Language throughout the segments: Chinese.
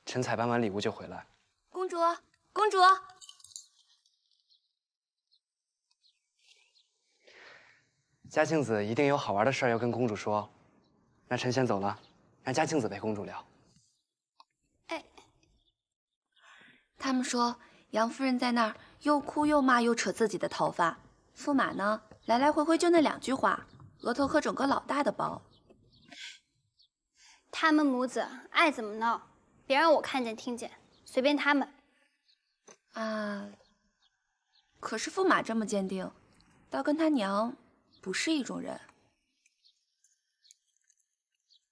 臣采办完礼物就回来。公主，公主，嘉庆子一定有好玩的事儿要跟公主说，那臣先走了，让嘉庆子陪公主聊。哎，他们说杨夫人在那儿又哭又骂又扯自己的头发，驸马呢来来回回就那2句话，额头可整个老大的包。他们母子爱怎么闹，别让我看见听见，随便他们。啊，可是驸马这么坚定，倒跟他娘不是一种人。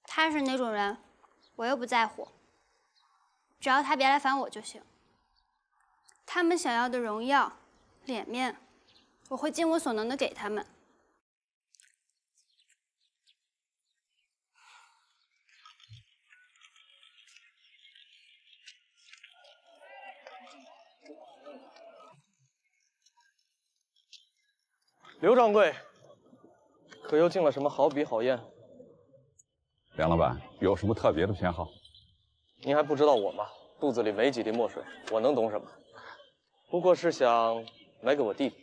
他是哪种人，我又不在乎，只要他别来烦我就行。他们想要的荣耀、脸面，我会尽我所能的给他们。刘掌柜，可又进了什么好笔好砚？梁老板有什么特别的偏好？您还不知道我吗？肚子里没几滴墨水，我能懂什么？不过是想买给我弟弟。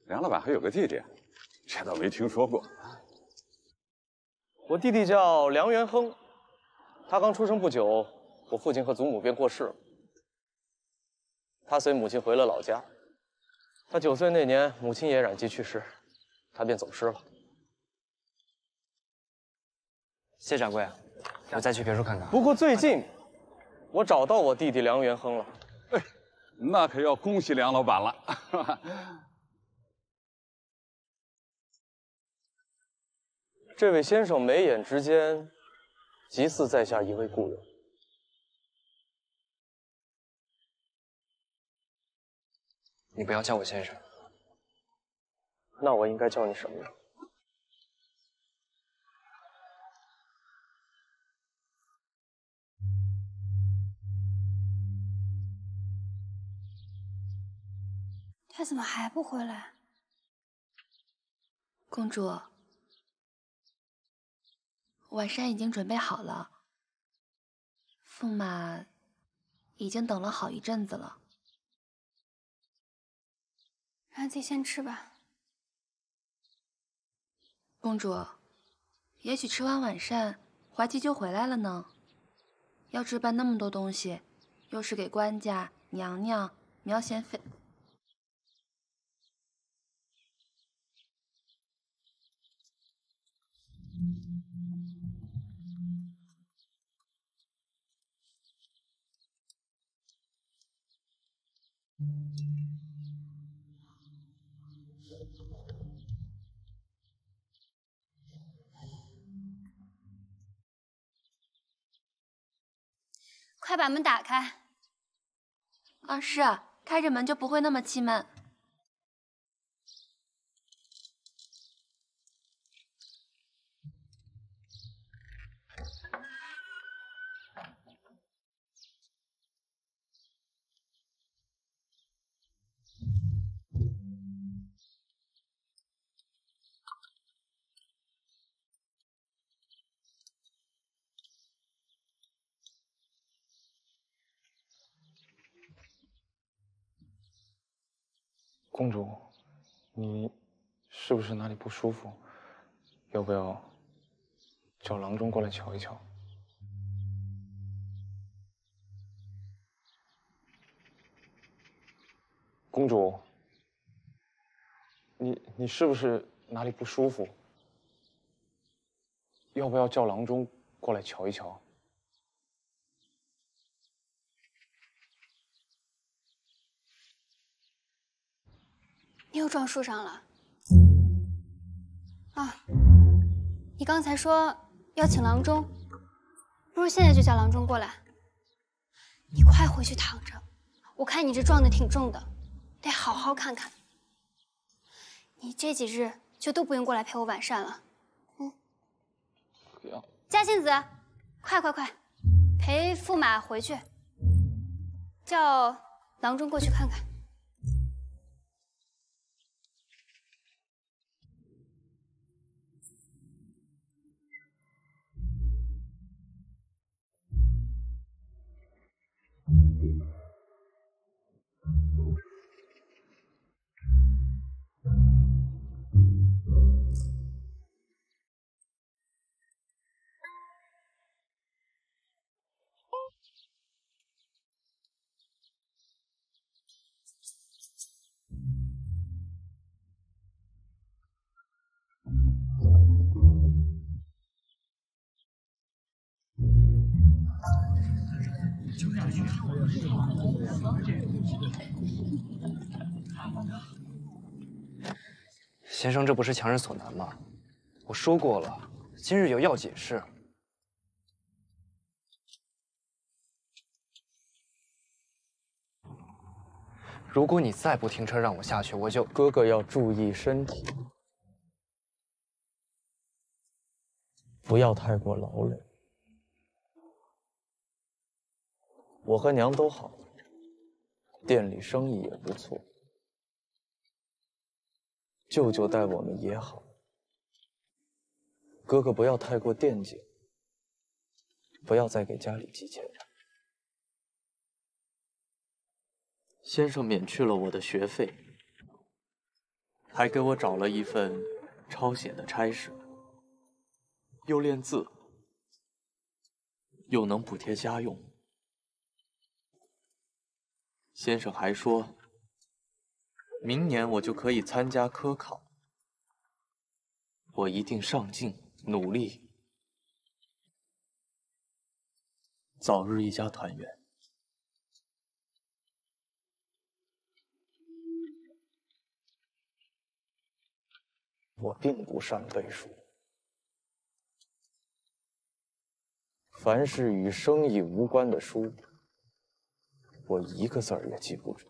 梁老板还有个弟弟，这倒没听说过。我弟弟叫梁元亨，他刚出生不久，我父亲和祖母便过世了。他随母亲回了老家。他9岁那年，母亲也染疾去世，他便走失了。谢掌柜，我再去别处看看。不过最近，我找到我弟弟梁元亨了。哎，那可要恭喜梁老板了。这位先生眉眼之间，极似在下一位故人。你不要叫我先生。那我应该叫你什么呢？他怎么还不回来？公主，晚膳已经准备好了，驸马已经等了好一阵子了。让自己先吃吧。公主，也许吃完晚膳，华姬就回来了呢。要置办那么多东西，又是给官家、娘娘、苗贤妃。快把门打开。啊，是啊，开着门就不会那么气闷。公主，你是不是哪里不舒服？要不要叫郎中过来瞧一瞧？公主，你是不是哪里不舒服？要不要叫郎中过来瞧一瞧？你又撞树上了。啊，你刚才说要请郎中，不如现在就叫郎中过来。你快回去躺着，我看你这撞得挺重的，得好好看看。你这几日就都不用过来陪我晚膳了。不要。嘉庆子，快，陪驸马回去，叫郎中过去看看。先生，这不是强人所难吗？我说过了，今日有要解释。如果你再不停车让我下去，我就……哥哥要注意身体，不要太过劳累。我和娘都好，店里生意也不错。舅舅待我们也好，哥哥不要太过惦记，不要再给家里寄钱。先生免去了我的学费，还给我找了一份抄写的差事，又练字，又能补贴家用。先生还说，明年我就可以参加科考，我一定上进努力，早日一家团圆。我并不善背书，凡是与生意无关的书，我一个字儿也记不住。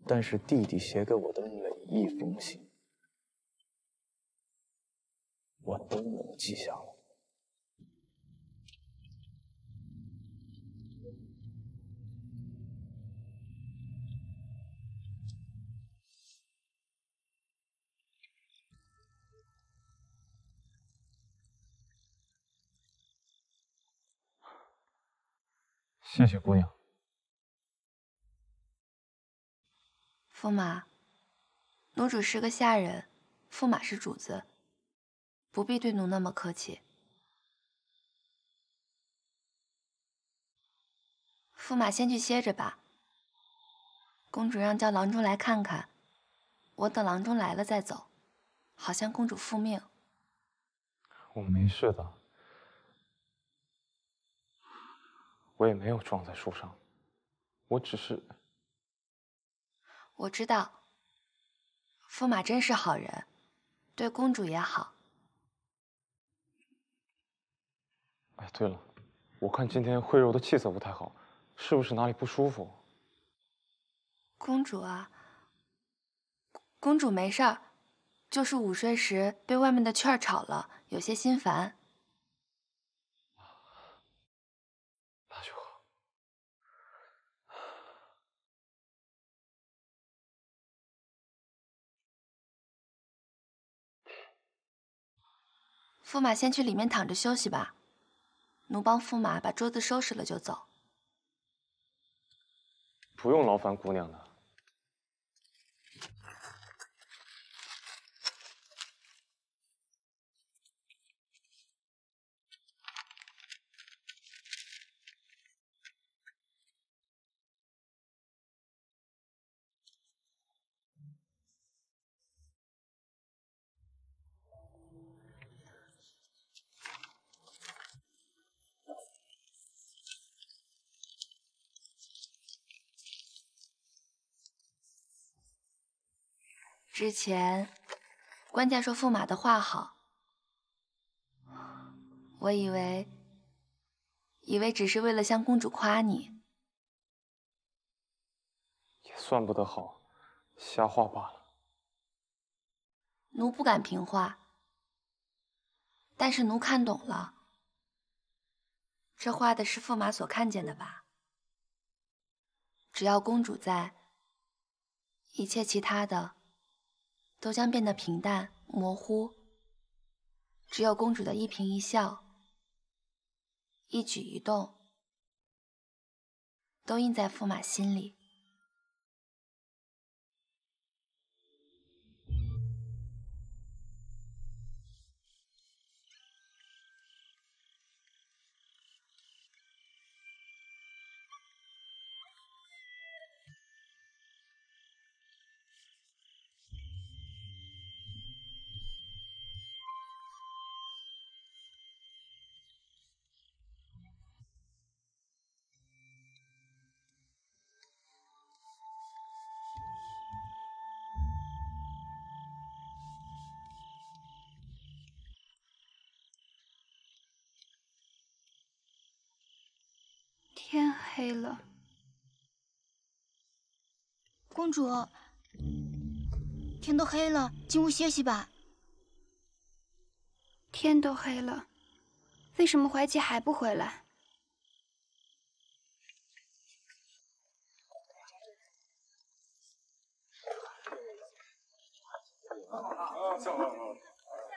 但是弟弟写给我的每一封信，我都能记下来。谢谢姑娘。驸马，奴只是个下人，驸马是主子，不必对奴那么客气。驸马先去歇着吧。公主让叫郎中来看看，我等郎中来了再走，好向公主复命。我没事的，我也没有撞在树上，我只是……我知道，驸马真是好人，对公主也好。哎，对了，我看今天慧柔的气色不太好，是不是哪里不舒服？公主啊，公主没事儿，就是午睡时被外面的雀儿吵了，有些心烦。那就好。驸马先去里面躺着休息吧，奴帮驸马把桌子收拾了就走。不用劳烦姑娘的。之前官家说驸马的话好，我以为只是为了向公主夸你。也算不得好，瞎话罢了。奴不敢评话，但是奴看懂了，这画的是驸马所看见的吧？只要公主在，一切其他的都将变得平淡模糊，只有公主的一颦一笑、一举一动，都印在驸马心里。黑了。公主，天都黑了，进屋歇息吧。天都黑了，为什么怀琪还不回来？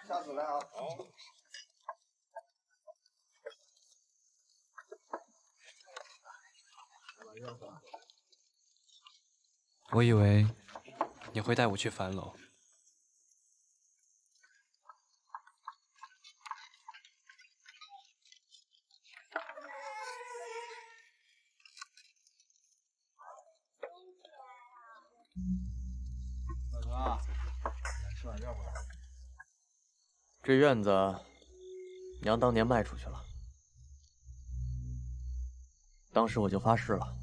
下次来啊。我以为你会带我去樊楼。大哥，来吃碗热乎的。这院子，娘当年卖出去了。当时我就发誓了，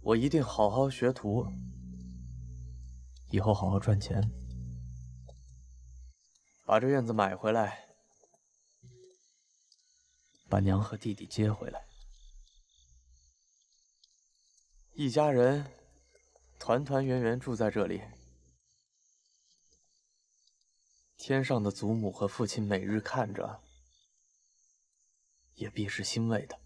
我一定好好学徒，以后好好赚钱，把这院子买回来，把娘和弟弟接回来，一家人团团圆圆住在这里。天上的祖母和父亲每日看着，也必是欣慰的。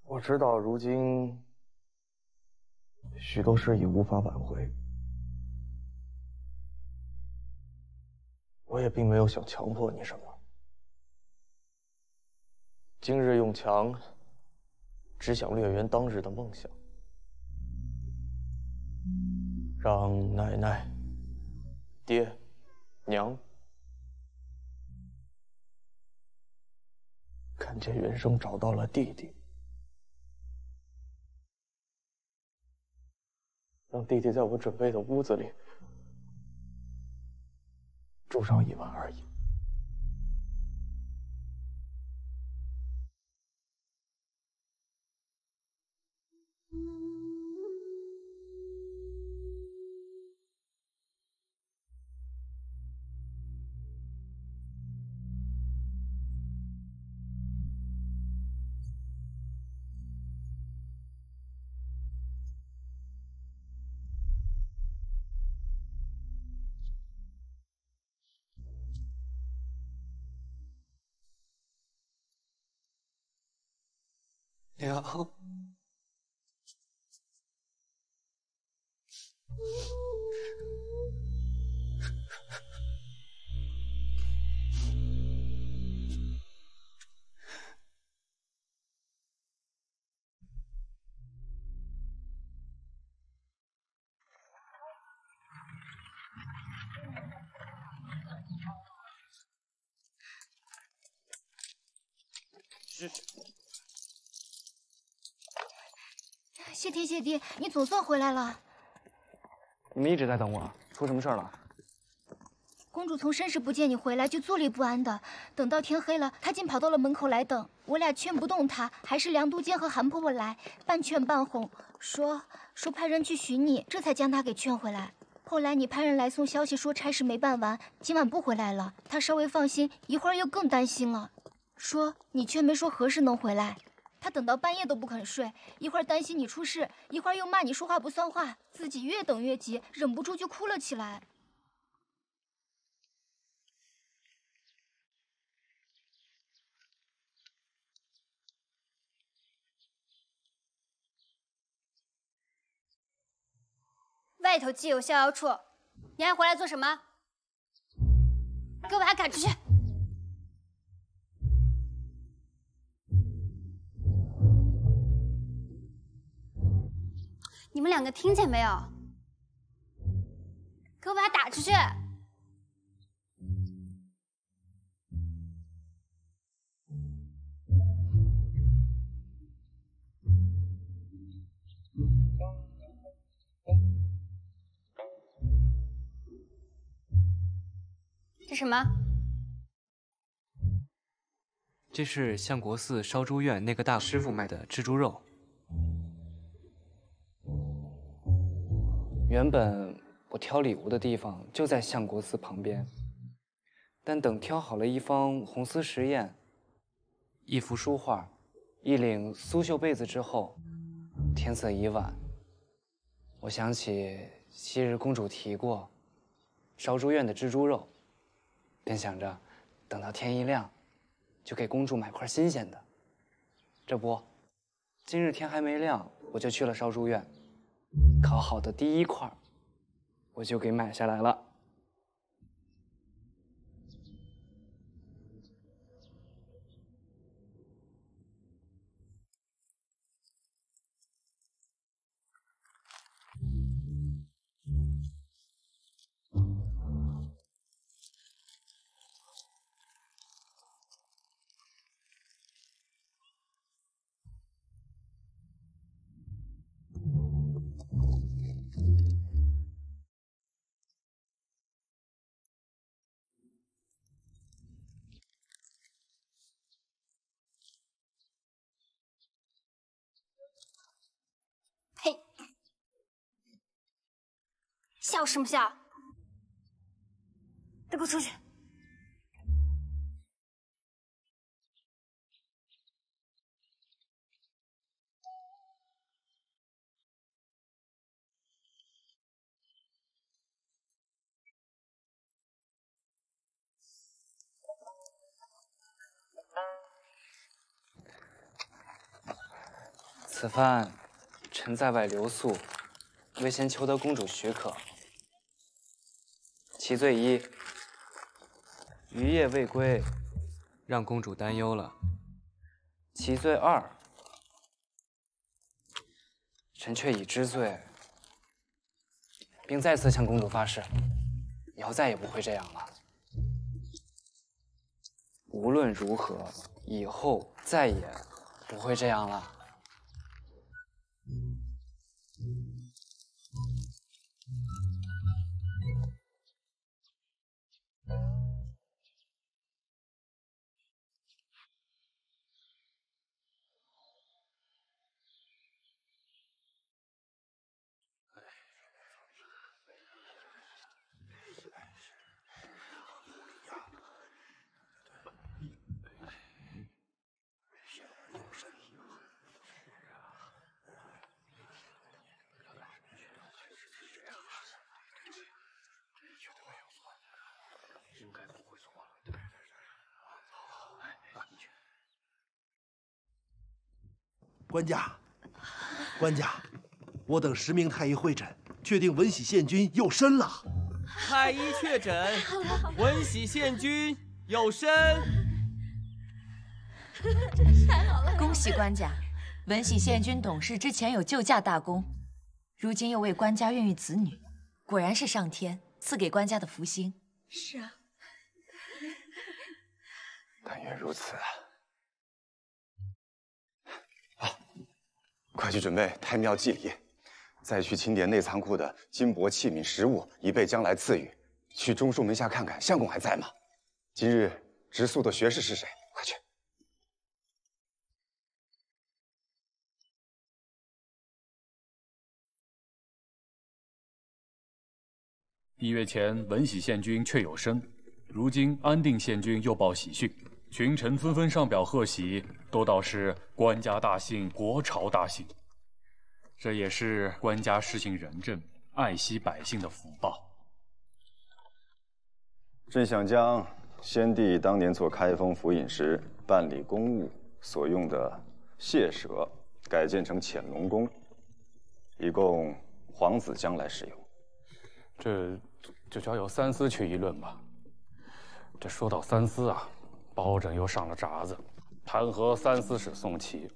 我知道如今许多事已无法挽回，我也并没有想强迫你什么。今日用强，只想略圆当日的梦想，让奶奶、爹、娘看见原生找到了弟弟。让弟弟在我准备的屋子里住上1晚而已。娘，谢天谢地，你总算回来了。你们一直在等我，出什么事儿了？公主从申时不见你回来就坐立不安的，等到天黑了，她竟跑到了门口来等。我俩劝不动她，还是梁都监和韩婆婆来，半劝半哄，说派人去寻你，这才将她给劝回来。后来你派人来送消息说差事没办完，今晚不回来了。她稍微放心，一会儿又更担心了，说你却没说何时能回来。她等到半夜都不肯睡，一会儿担心你出事，一会儿又骂你说话不算话，自己越等越急，忍不住就哭了起来。外头既有逍遥处，你还回来做什么？给我把他赶出去！你们两个听见没有？给我把他打出去！这什么？这是相国寺烧猪院那个大师傅卖的蜘蛛肉。原本我挑礼物的地方就在相国寺旁边，但等挑好了一方红丝石砚、一幅书画、一领苏绣被子之后，天色已晚。我想起昔日公主提过烧猪院的蜘蛛肉，便想着等到天一亮，就给公主买块新鲜的。这不，今日天还没亮，我就去了烧猪院，烤好的第一块，我就给买下来了。嘿，笑什么笑？都给我出去！此番臣在外留宿，未先求得公主许可。其罪一，余夜未归，让公主担忧了；其罪二，臣却已知罪，并再次向公主发誓，以后再也不会这样了。无论如何，以后再也不会这样了。官家，官家，我等10名太医会诊，确定文喜县君有身了。太医确诊，文喜县君有身。太好了！恭喜官家，文喜县君董氏之前有救驾大功，如今又为官家孕育子女，果然是上天赐给官家的福星。是啊，但愿如此。快去准备太庙祭礼，再去清点内仓库的金帛器皿食物，以备将来赐予。去中书门下看看相公还在吗？今日植宿的学士是谁？快去！1月前文喜县君确有身，如今安定县君又报喜讯，群臣纷纷上表贺喜，都道是官家大幸，国朝大幸。这也是官家施行仁政、爱惜百姓的福报。朕想将先帝当年做开封府尹时办理公务所用的谢舍改建成潜龙宫，以供皇子将来使用。这就交由三司去议论吧。这说到三司啊，包拯又上了闸子，弹劾三司使宋祁。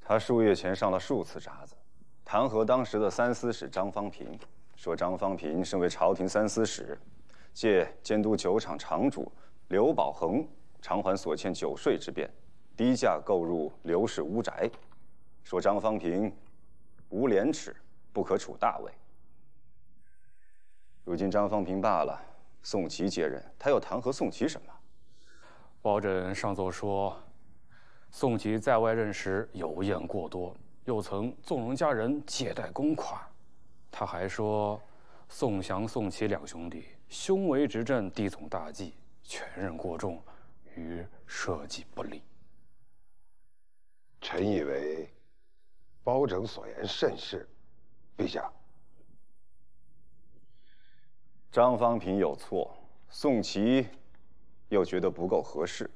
他数月前上了数次札子，弹劾当时的三司使张方平，说张方平身为朝廷三司使，借监督酒厂厂主刘宝恒偿还所欠酒税之便，低价购入刘氏屋宅，说张方平无廉耻，不可处大位。如今张方平罢了，宋琦接任，他又弹劾宋琦什么？包拯上奏说，宋琦在外任时有宴过多，又曾纵容家人借贷公款。他还说，宋祥、宋琦两兄弟胸为执政，地总大计，权任过重，与社稷不利。臣以为，包拯所言甚是，陛下。张方平有错，宋琦又觉得不够合适，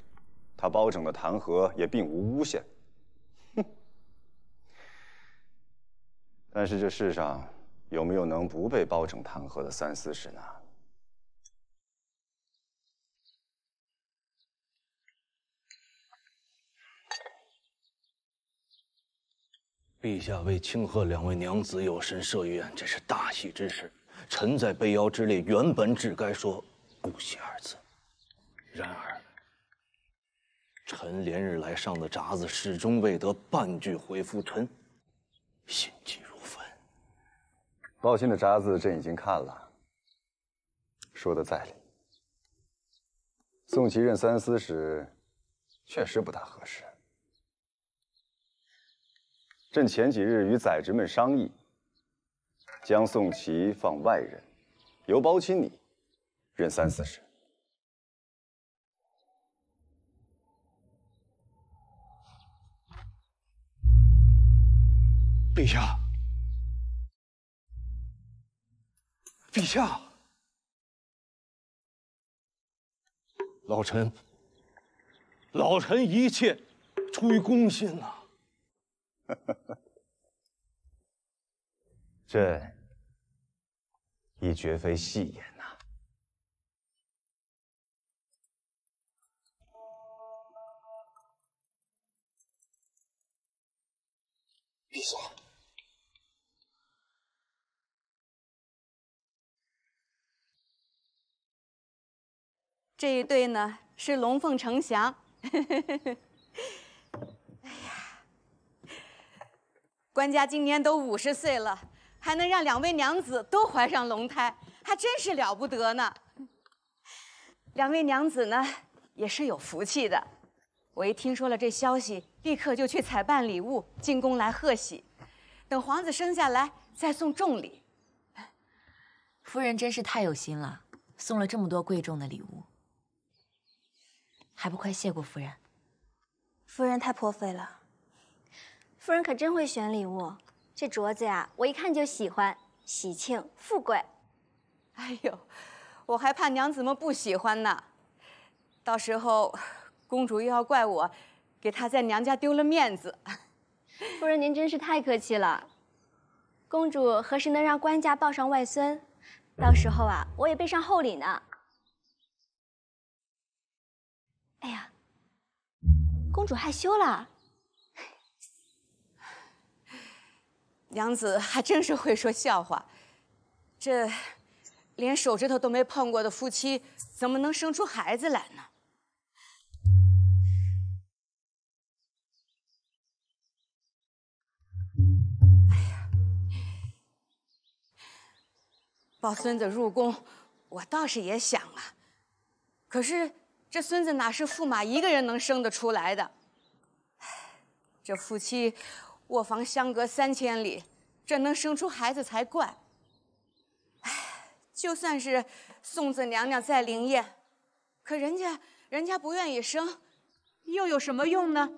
他包拯的弹劾也并无诬陷。哼！但是这世上有没有能不被包拯弹劾的三司使呢？陛下为庆贺两位娘子有身设宴，这是大喜之事。臣在被邀之列，原本只该说不喜二字，然而臣连日来上的札子始终未得半句回复，臣心急如焚。包钦的札子朕已经看了，说的在理。宋琦任三司使，确实不大合适。朕前几日与宰执们商议，将宋琦放外任，由包钦你任三司使。陛下，陛下，老臣一切出于公心呐。朕亦绝非戏言呐。陛下，这一对呢是龙凤呈祥。官家今年都50岁了，还能让两位娘子都怀上龙胎，还真是了不得呢。两位娘子呢，也是有福气的。我一听说了这消息，立刻就去采办礼物进宫来贺喜，等皇子生下来再送重礼。夫人真是太有心了，送了这么多贵重的礼物，还不快谢过夫人？夫人太颇费了。夫人可真会选礼物，这镯子呀，我一看就喜欢，喜庆富贵。哎呦，我还怕娘子们不喜欢呢，到时候公主又要怪我给她在娘家丢了面子。夫人您真是太客气了。公主何时能让官家抱上外孙？到时候啊，我也备上厚礼呢。哎呀，公主害羞了。娘子还真是会说笑话，这连手指头都没碰过的夫妻，怎么能生出孩子来呢？哎呀，抱孙子入宫，我倒是也想啊，可是这孙子哪是驸马一个人能生得出来的？这夫妻卧房相隔3000里，这能生出孩子才怪。哎，就算是宋子娘娘再灵验，可人家不愿意生，又有什么用呢？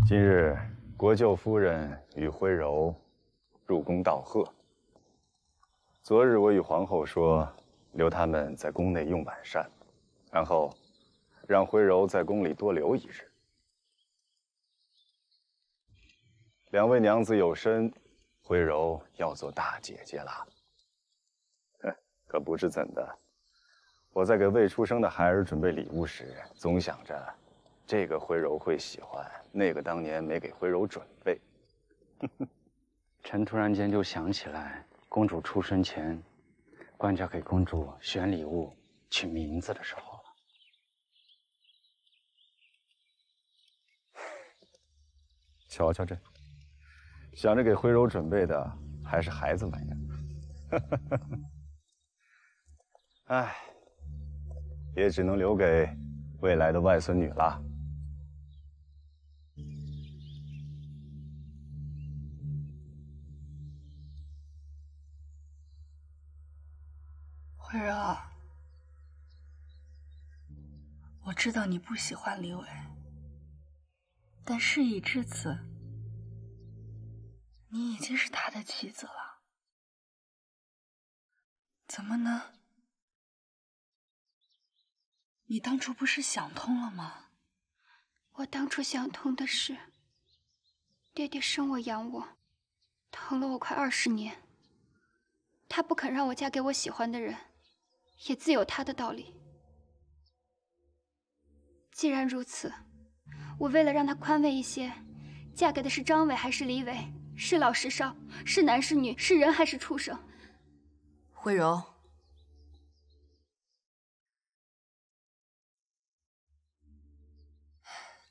今日国舅夫人与徽柔入宫道贺。昨日我与皇后说，留他们在宫内用晚膳，然后让徽柔在宫里多留一日。两位娘子有身，徽柔要做大姐姐了。可不知怎的，我在给未出生的孩儿准备礼物时，总想着这个徽柔会喜欢，那个当年没给徽柔准备。臣突然间就想起来，公主出生前，官家给公主选礼物、取名字的时候了。瞧瞧这，想着给徽柔准备的还是孩子们呀。哎，也只能留给未来的外孙女了。徽柔，我知道你不喜欢李伟，但事已至此，你已经是他的妻子了，怎么呢？你当初不是想通了吗？我当初想通的是，爹爹生我养我，疼了我快20年，他不肯让我嫁给我喜欢的人，也自有他的道理。既然如此，我为了让他宽慰一些，嫁给的是张伟还是李伟，是老是少，是男是女，是人还是畜生？徽柔，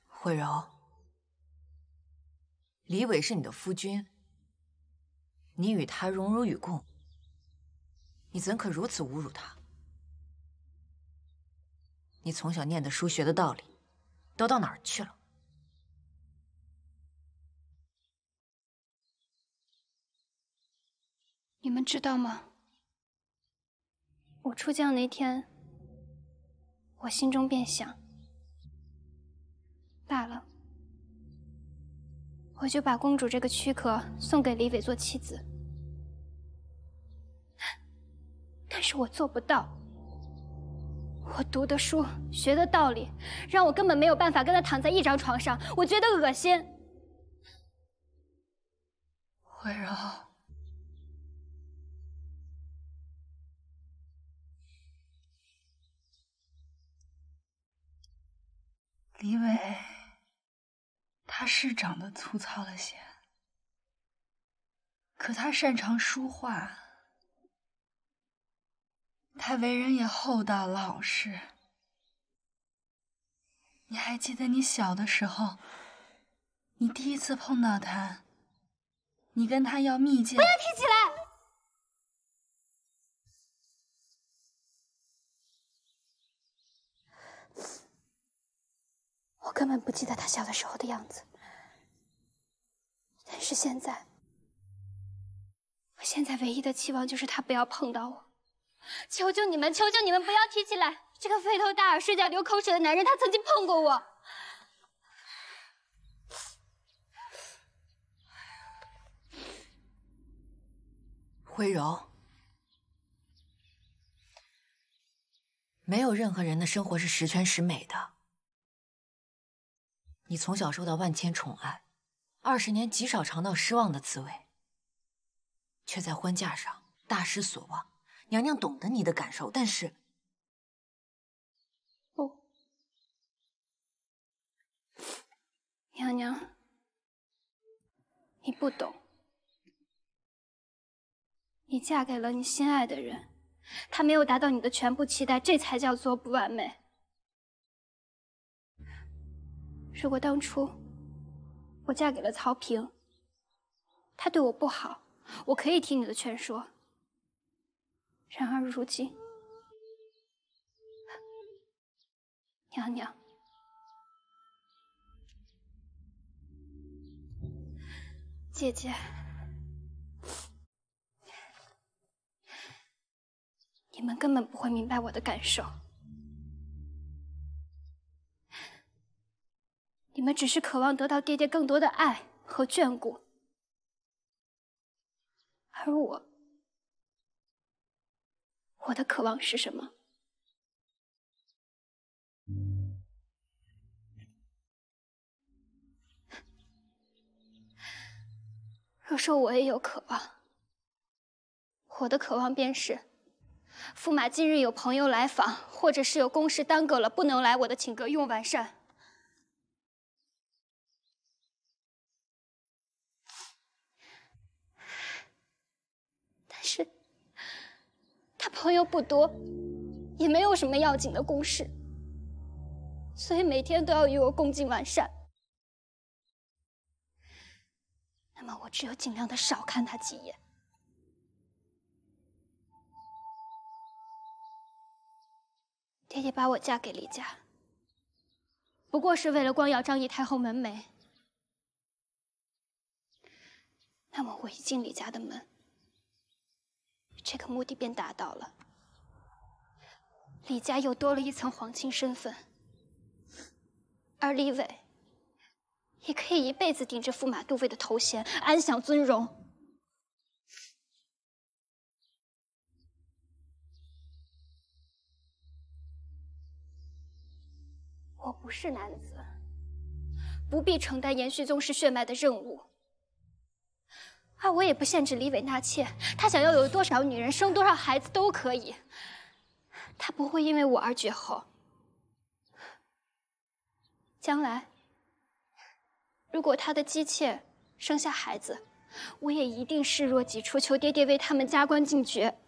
徽柔，李伟是你的夫君，你与他荣辱与共，你怎可如此侮辱他？你从小念的书、学的道理，都到哪儿去了？你们知道吗？我出嫁那天，我心中便想，罢了，我就把公主这个躯壳送给李伟做妻子。但是我做不到。我读的书、学的道理，让我根本没有办法跟他躺在一张床上，我觉得恶心。徽柔，李伟，他是长得粗糙了些，可他擅长书画。他为人也厚道老实。你还记得你小的时候，你第一次碰到他，你跟他要蜜饯。不要提起来！我根本不记得他小的时候的样子，但是现在，我现在唯一的期望就是他不要碰到我。求求你们，求求你们不要提起来！这个肥头大耳、睡觉流口水的男人，他曾经碰过我。徽柔，没有任何人的生活是十全十美的。你从小受到万千宠爱，20年极少尝到失望的滋味，却在婚嫁上大失所望。娘娘懂得你的感受，但是不，娘娘，你不懂。你嫁给了你心爱的人，他没有达到你的全部期待，这才叫做不完美。如果当初我嫁给了曹平，他对我不好，我可以听你的劝说。然而如今，娘娘，姐姐，你们根本不会明白我的感受。你们只是渴望得到爹爹更多的爱和眷顾，而我的渴望是什么？若说我也有渴望，我的渴望便是，驸马今日有朋友来访，或者是有公事耽搁了，不能来，我的请阁用完善。朋友不多，也没有什么要紧的公事，所以每天都要与我共进晚膳。那么我只有尽量的少看他几眼。爹爹把我嫁给李家，不过是为了光耀张仪太后门楣。那么我一进李家的门，这个目的便达到了。李家又多了一层皇亲身份，而李伟也可以一辈子顶着驸马都尉的头衔，安享尊荣。我不是男子，不必承担延续宗室血脉的任务。而我也不限制李伟纳妾，他想要有多少女人，生多少孩子都可以，他不会因为我而绝后。将来，如果他的姬妾生下孩子，我也一定视若己出，求爹爹为他们加官进爵。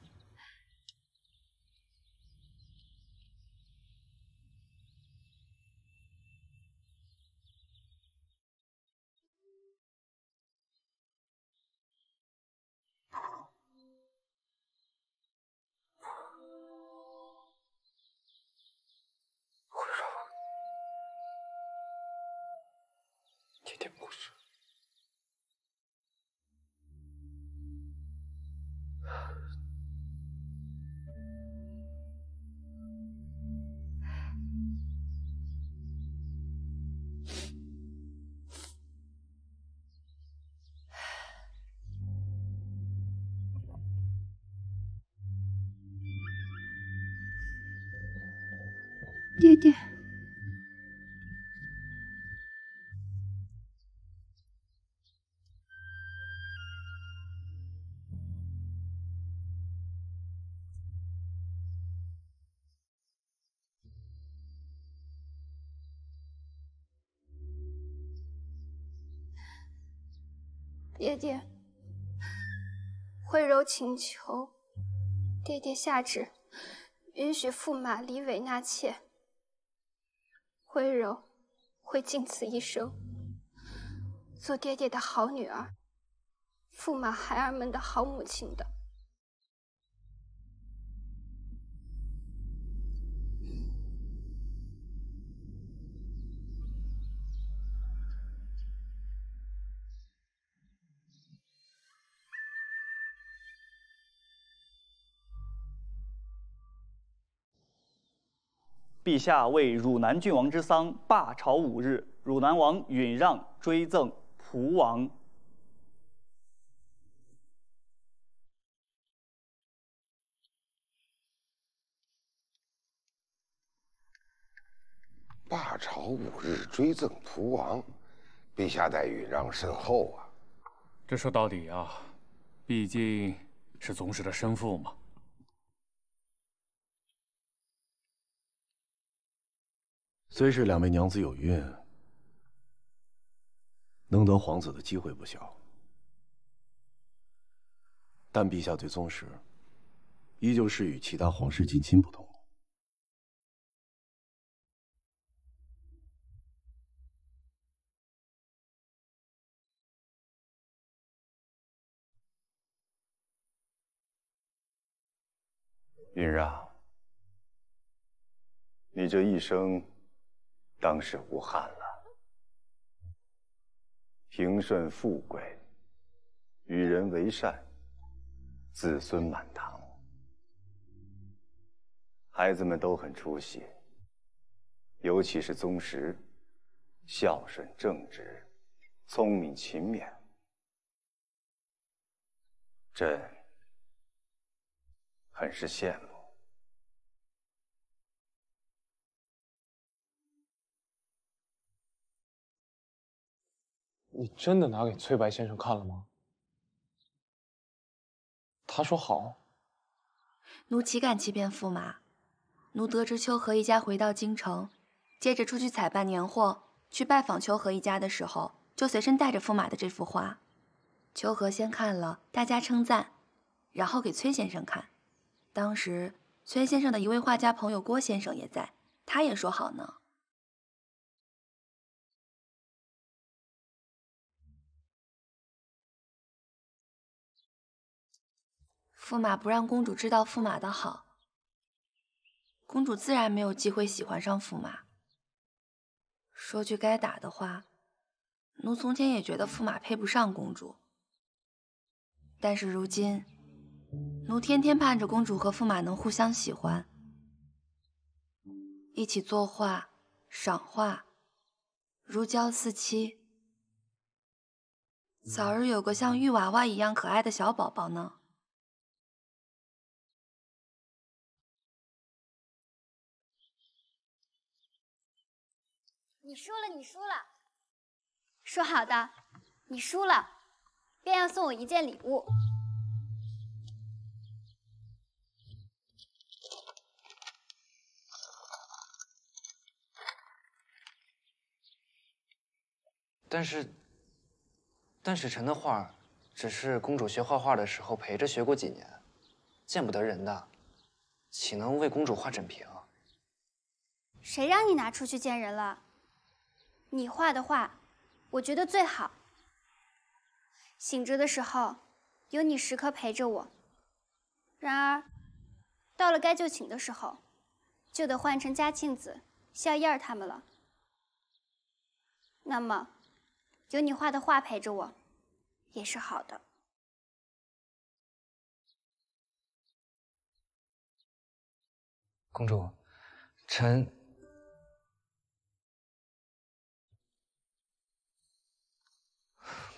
爹爹不是。爹爹。爹爹，慧柔请求爹爹下旨，允许驸马李伟纳妾。慧柔会尽此一生，做爹爹的好女儿，驸马孩儿们的好母亲的。陛下为汝南郡王之丧罢朝5日，汝南王允让追赠蒲王。罢朝5日，追赠蒲王，陛下待允让甚厚啊。这说到底啊，毕竟是宗室的生父嘛。虽是两位娘子有孕，能得皇子的机会不小，但陛下对宗室依旧是与其他皇室近亲不同的。允让，你这一生当是无憾了。平顺富贵，与人为善，子孙满堂，孩子们都很出息，尤其是宗实，孝顺正直，聪明勤勉，朕很是羡慕。你真的拿给崔白先生看了吗？他说好。奴岂敢欺骗驸马？奴得知秋荷一家回到京城，接着出去采办年货，去拜访秋荷一家的时候，就随身带着驸马的这幅画。秋荷先看了，大家称赞，然后给崔先生看。当时崔先生的一位画家朋友郭先生也在，他也说好呢。驸马不让公主知道驸马的好，公主自然没有机会喜欢上驸马。说句该打的话，奴从前也觉得驸马配不上公主，但是如今，奴天天盼着公主和驸马能互相喜欢，一起作画、赏画，如胶似漆，早日有个像玉娃娃一样可爱的小宝宝呢。你输了，你输了。说好的，你输了，便要送我一件礼物。但是臣的画，只是公主学画画的时候陪着学过几年，见不得人的，岂能为公主画枕屏？谁让你拿出去见人了？你画的画，我觉得最好。醒着的时候，有你时刻陪着我。然而，到了该就寝的时候，就得换成嘉庆子、笑燕儿他们了。那么，有你画的画陪着我，也是好的。公主，臣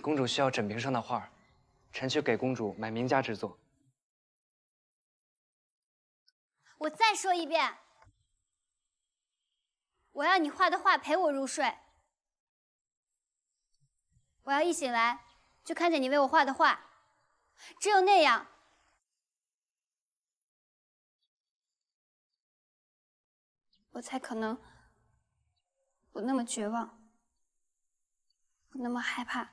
公主需要枕屏上的画，臣去给公主买名家之作。我再说一遍，我要你画的画陪我入睡。我要一醒来就看见你为我画的画，只有那样，我才可能不那么绝望，不那么害怕。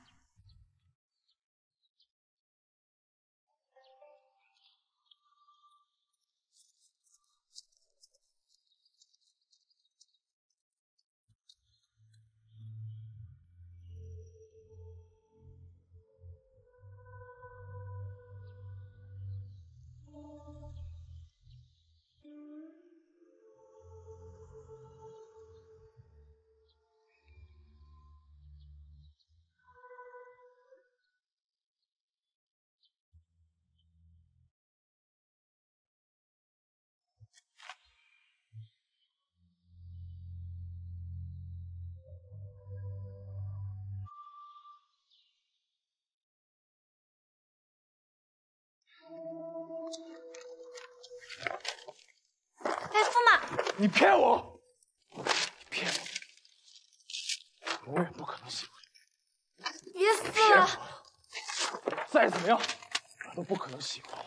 哎，驸马！你骗我！你骗我！永远不可能喜欢你！别死了！再怎么样，我都不可能喜欢我。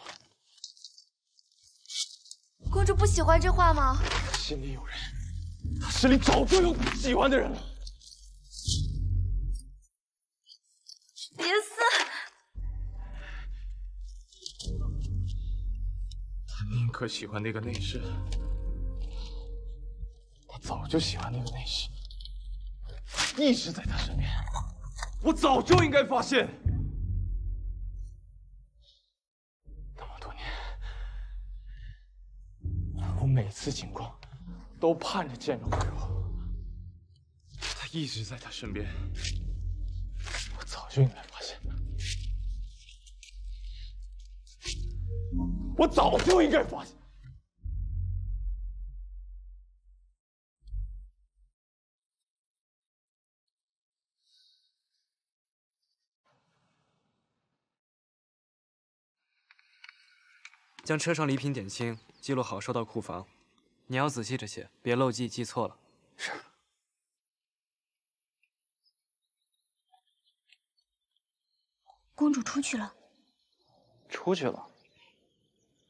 公主不喜欢这画吗？他心里有人，他心里早就有喜欢的人了。别死！他宁可喜欢那个内侍，他早就喜欢那个内侍，一直在他身边，我早就应该发现。那么多年，我每次经过，都盼着见着慧柔，他一直在他身边，我早就应该发现。我早就应该发现。将车上礼品点清，记录好，收到库房。你要仔细着写，别漏记，记错了。是。公主出去了。出去了？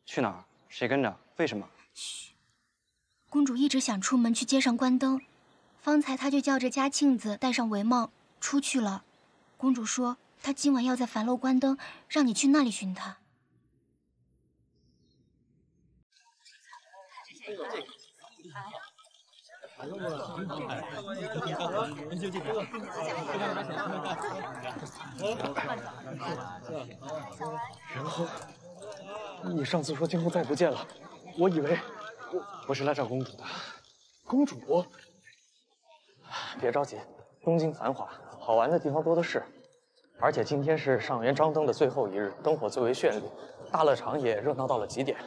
去哪儿？谁跟着？为什么？嘘。公主一直想出门去街上关灯，方才她就叫着嘉庆子戴上帷帽出去了。公主说她今晚要在樊楼关灯，让你去那里寻她。然后，你上次说监控再不见了，我以为我是来找公主的。公主，别着急，东京繁华，好玩的地方多的是。而且今天是上元张灯的最后一日，灯火最为绚丽，大乐场也热闹到了极点。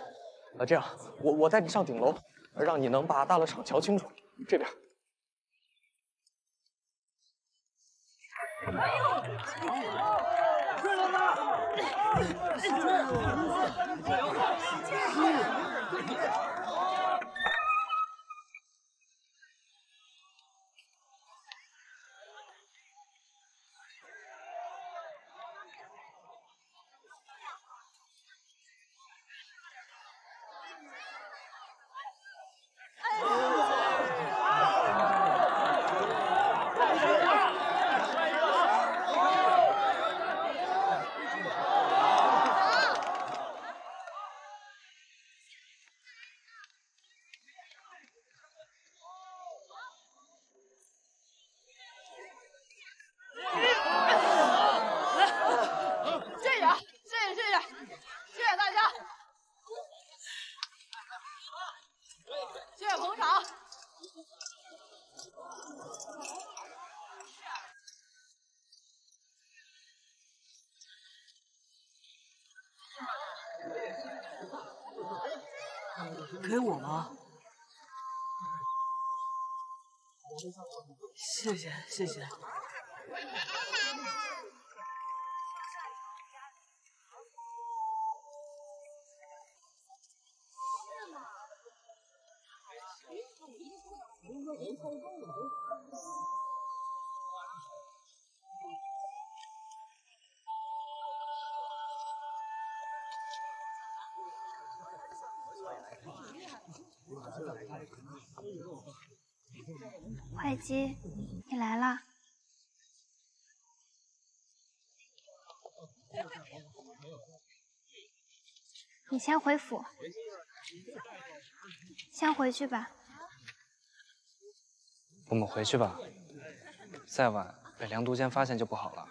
这样，我带你上顶楼，让你能把大乐场瞧清楚。这边。给我吗？谢谢谢谢。会稽，你来了。你先回府，先回去吧。我们回去吧，再晚被梁都监发现就不好了。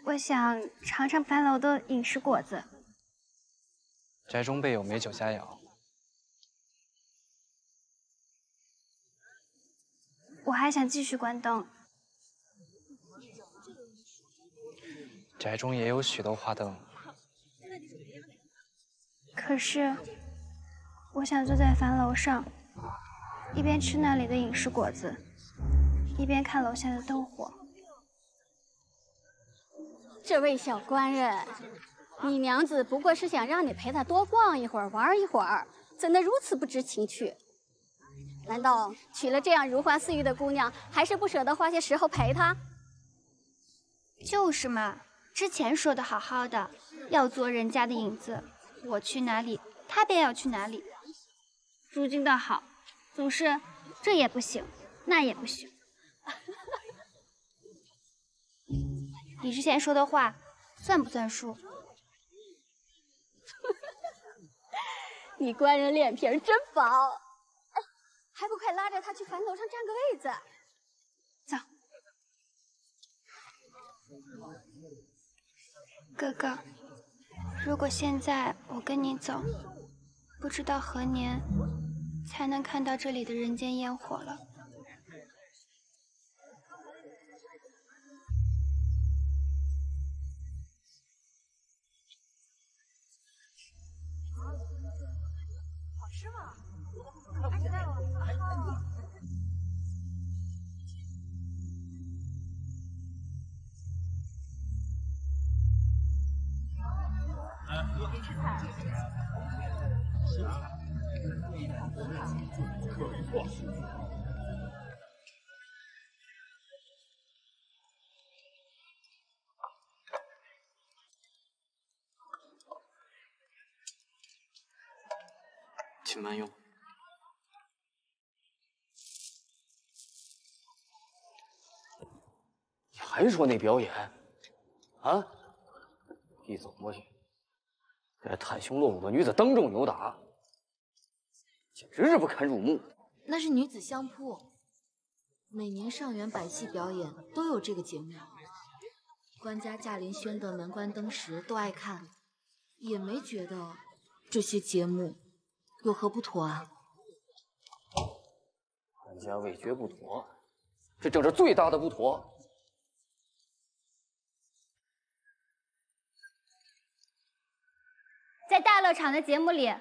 我想尝尝樊楼的饮食果子。宅中备有美酒佳肴。我还想继续关灯。宅中也有许多花灯。可是，我想坐在樊楼上，一边吃那里的饮食果子，一边看楼下的灯火。这位小官人，你娘子不过是想让你陪她多逛一会儿，玩一会儿，怎能如此不知情趣？难道娶了这样如花似玉的姑娘，还是不舍得花些时候陪她？就是嘛，之前说的好好的，要做人家的影子，我去哪里，他便要去哪里。如今倒好，总是这也不行，那也不行。你之前说的话，算不算数？你官人脸皮真薄，还不快拉着他去樊楼上占个位子？走。哥哥，如果现在我跟你走，不知道何年才能看到这里的人间烟火了。好吃吗？还知道你去采。请慢用。你还说那表演？啊？一走过去，这袒胸露乳的女子当众扭打，简直是不堪入目。那是女子相扑，每年上元百戏表演都有这个节目。官家驾临宣的门官登时都爱看，也没觉得这些节目有何不妥啊。官家未觉不妥，这正是最大的不妥。在大乐场的节目里，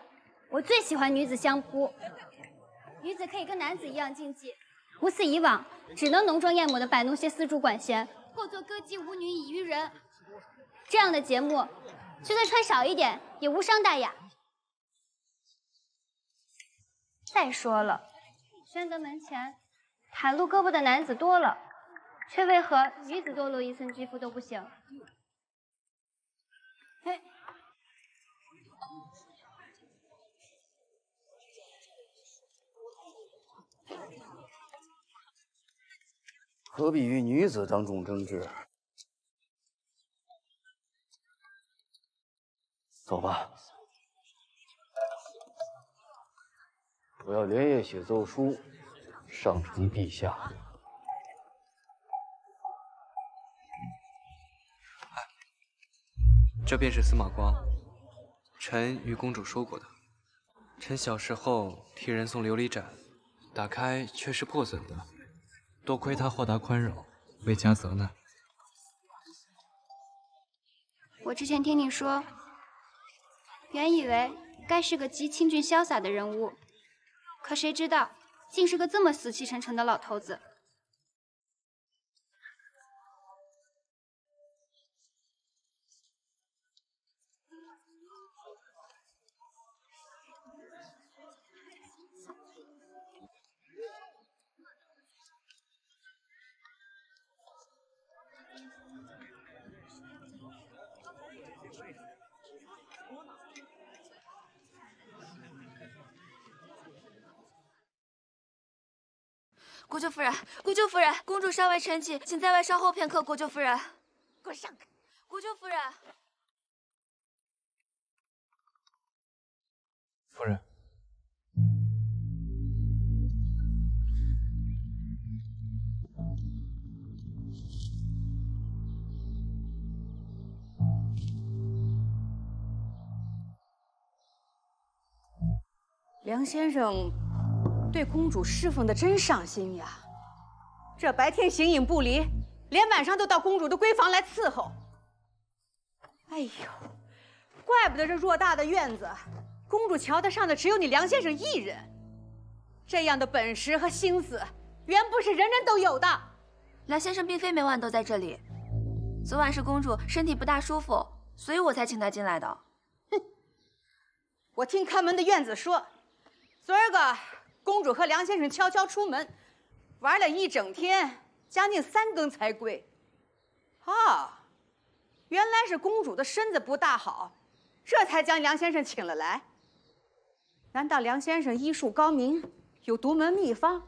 我最喜欢女子相扑。女子可以跟男子一样竞技，不似以往只能浓妆艳抹的摆弄些丝竹管弦，或做歌姬舞女以娱人。这样的节目，就算穿少一点也无伤大雅。再说了，宣德门前袒露胳膊的男子多了，却为何女子多露一寸肌肤都不行？哎。何必与女子当众争执？走吧，我要连夜写奏书，上呈陛下。这便是司马光，臣与公主说过的。臣小时候替人送琉璃盏，打开却是破损的。多亏他豁达宽容，未加责难。我之前听你说，原以为该是个极清俊潇洒的人物，可谁知道，竟是个这么死气沉沉的老头子。国舅夫人，国舅夫人，公主稍为沉寂，请在外稍候片刻。国舅夫人，给我让开！国舅夫人，夫人，梁先生对公主侍奉的真上心呀，这白天形影不离，连晚上都到公主的闺房来伺候。哎呦，怪不得这偌大的院子，公主瞧得上的只有你梁先生一人。这样的本事和心思，原不是人人都有的。梁先生并非每晚都在这里，昨晚是公主身体不大舒服，所以我才请她进来的。哼，我听看门的院子说，昨儿个公主和梁先生悄悄出门，玩了一整天，将近3更才归。啊，原来是公主的身子不大好，这才将梁先生请了来。难道梁先生医术高明，有独门秘方，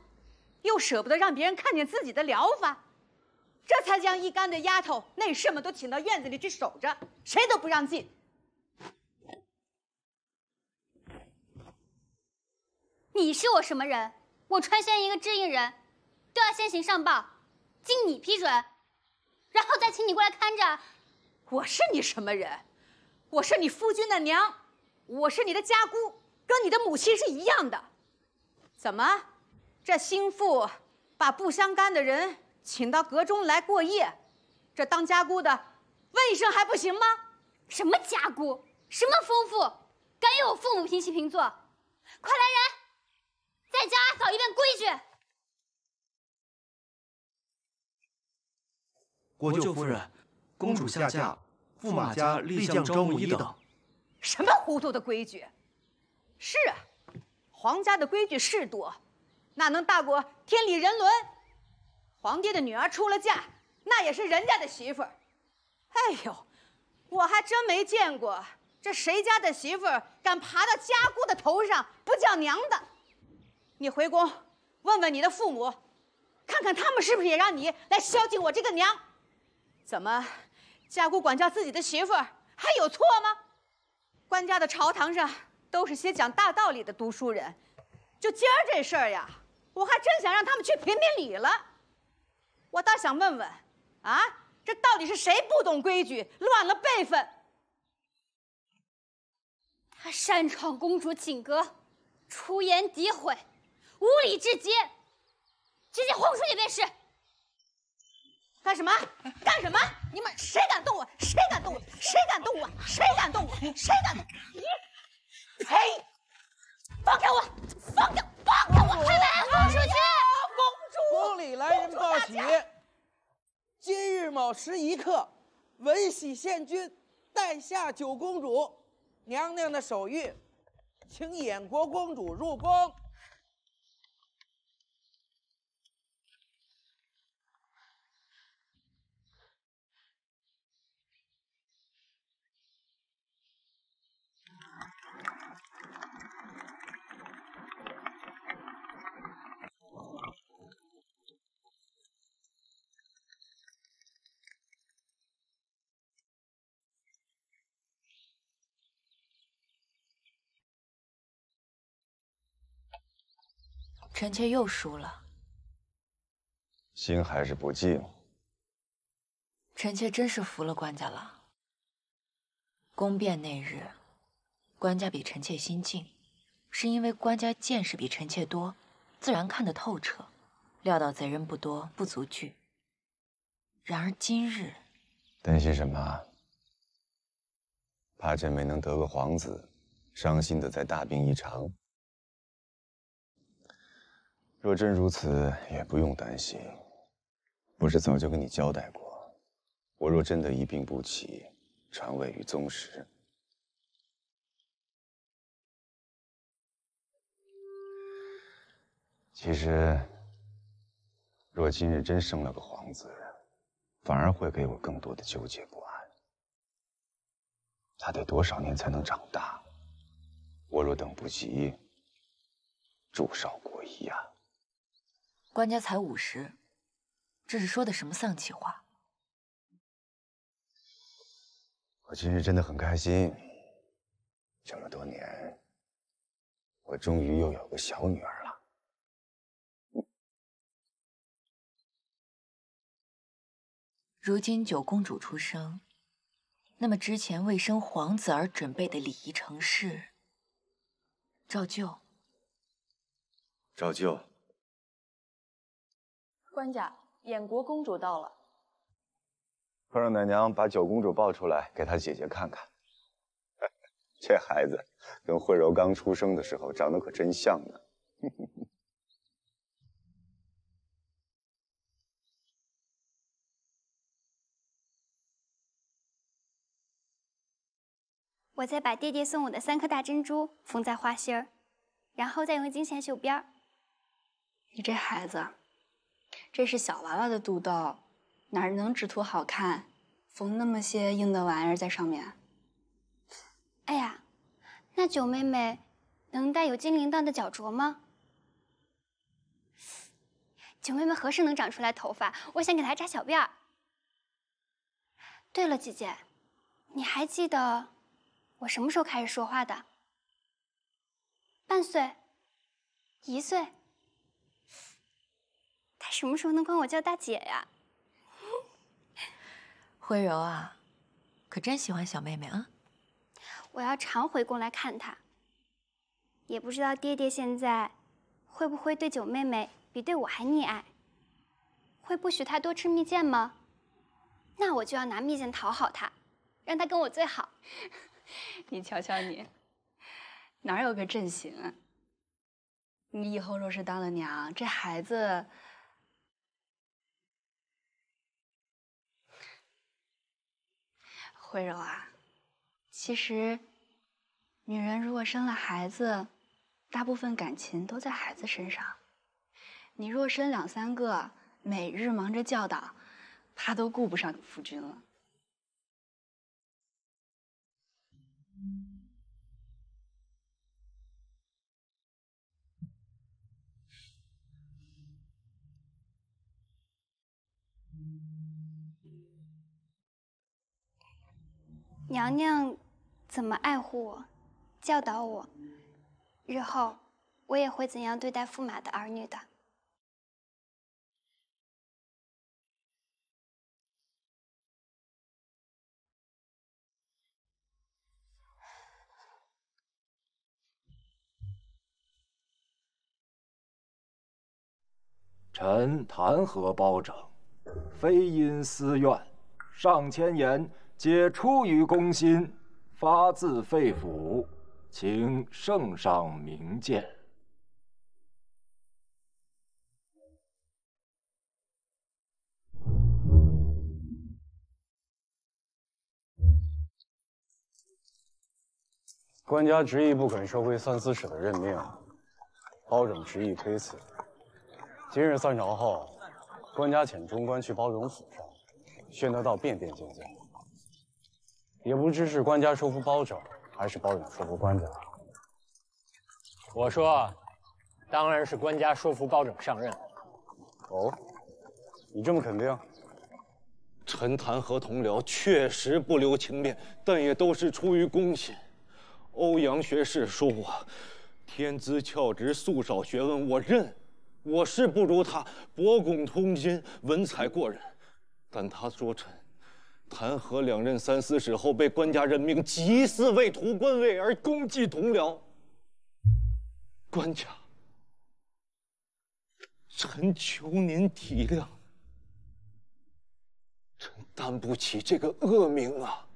又舍不得让别人看见自己的疗法，这才将一干的丫头内侍们都请到院子里去守着，谁都不让进。你是我什么人？我川宣一个知应人，都要先行上报，经你批准，然后再请你过来看着。我是你什么人？我是你夫君的娘，我是你的家姑，跟你的母亲是一样的。怎么，这心腹把不相干的人请到阁中来过夜，这当家姑的问一声还不行吗？什么家姑？什么夫妇？敢与我父母平起平坐？快来人！再教阿嫂一遍规矩。国舅夫人，公主下嫁，驸马家立将招募一等。什么糊涂的规矩？是啊，皇家的规矩是多，那能大过天理人伦？皇帝的女儿出了嫁，那也是人家的媳妇儿。哎呦，我还真没见过这谁家的媳妇儿敢爬到家姑的头上不叫娘的。你回宫问问你的父母，看看他们是不是也让你来孝敬我这个娘？怎么，家姑管教自己的媳妇儿还有错吗？官家的朝堂上都是些讲大道理的读书人，就今儿这事儿呀，我还真想让他们去评评理了。我倒想问问，啊，这到底是谁不懂规矩，乱了辈分？他擅闯公主寝阁，出言诋毁，无礼至极，直接轰出去便是。干什么？干什么？你们谁敢动我？谁敢动我？谁敢动我？谁敢动我？谁敢动我？呸！放开我！放开！放开我！开门！放出去！公主！宫里来人报喜，今日卯时一刻，文喜县君带下九公主娘娘的手谕，请衍国公主入宫。臣妾又输了，心还是不静。臣妾真是服了官家了。宫变那日，官家比臣妾心静，是因为官家见识比臣妾多，自然看得透彻，料到贼人不多，不足惧。然而今日，担心什么？怕朕没能得个皇子，伤心的再大病一场。若真如此，也不用担心。不是早就跟你交代过，我若真的一病不起，传位于宗室。其实，若今日真生了个皇子，反而会给我更多的纠结不安。他得多少年才能长大？我若等不及，祝少国疑呀！官家才50，这是说的什么丧气话？我今日真的很开心，这么多年，我终于又有个小女儿了。如今九公主出生，那么之前为生皇子而准备的礼仪程式，照旧。照旧。官家，衍国公主到了。快让奶娘把九公主抱出来，给她姐姐看看。这孩子跟慧柔刚出生的时候长得可真像呢。我再把爹爹送我的3颗大珍珠缝在花心儿，然后再用金线绣边儿。你这孩子，这是小娃娃的肚兜，哪能只图好看，缝那么些硬的玩意儿在上面？哎呀，那九妹妹能戴有金铃铛的脚镯吗？九妹妹何时能长出来头发？我想给她扎小辫儿。对了，姐姐，你还记得我什么时候开始说话的？半岁？1岁？她什么时候能管我叫大姐呀？慧柔啊，可真喜欢小妹妹啊！我要常回宫来看她。也不知道爹爹现在会不会对九妹妹比对我还溺爱？会不许她多吃蜜饯吗？那我就要拿蜜饯讨好她，让她跟我最好。你瞧瞧你，哪有个阵型啊？你以后若是当了娘，这孩子……慧柔啊，其实，女人如果生了孩子，大部分感情都在孩子身上。你若生2、3个，每日忙着教导，怕都顾不上夫君了。娘娘怎么爱护我，教导我，日后我也会怎样对待驸马的儿女的。臣弹劾包拯，非因私怨，上千言皆出于公心，发自肺腑，请圣上明鉴。官家执意不肯收回三司使的任命，包拯执意推辞。今日散朝后，官家遣中官去包拯府上，宣得到便见将。也不知是官家说服包拯，还是包拯说服官家。我说，当然是官家说服包拯上任。哦，你这么肯定？臣弹劾同僚确实不留情面，但也都是出于公心。欧阳学士说我天资翘直，素少学问，我认。我是不如他博古通今，文采过人，但他说臣弹劾2任三司使后被官家任命，疑似为图官位而攻击同僚。官家，臣求您体谅，臣担不起这个恶名啊。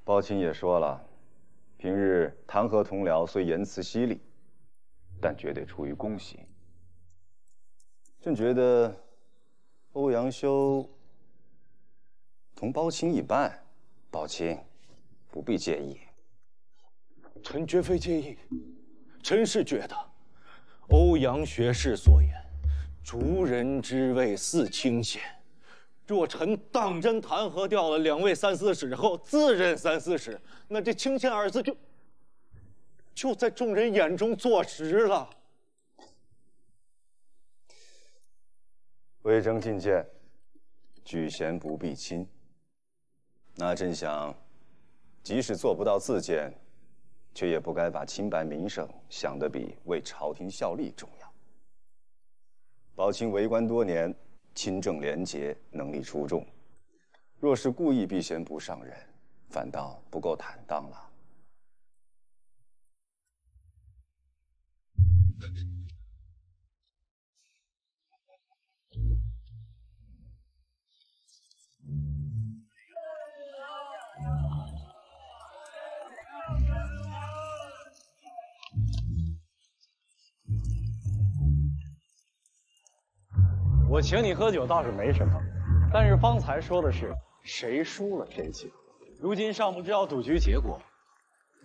包钦也说了，平日弹劾同僚虽言辞犀利，但绝对出于公心。朕觉得欧阳修同包钦一般，包钦不必介意。臣绝非介意，臣是觉得欧阳学士所言“逐人之位似清闲”，若臣当真弹劾掉了2位三司使后自任三司使，那这清闲二字就在众人眼中坐实了。微征进谏，举贤不避亲。那朕想，即使做不到自荐，却也不该把清白名声想得比为朝廷效力重要。包钦为官多年，勤政廉洁，能力出众。若是故意避嫌不上任，反倒不够坦荡了。我请你喝酒倒是没什么，但是方才说的是谁输了谁请，如今尚不知道赌局结果，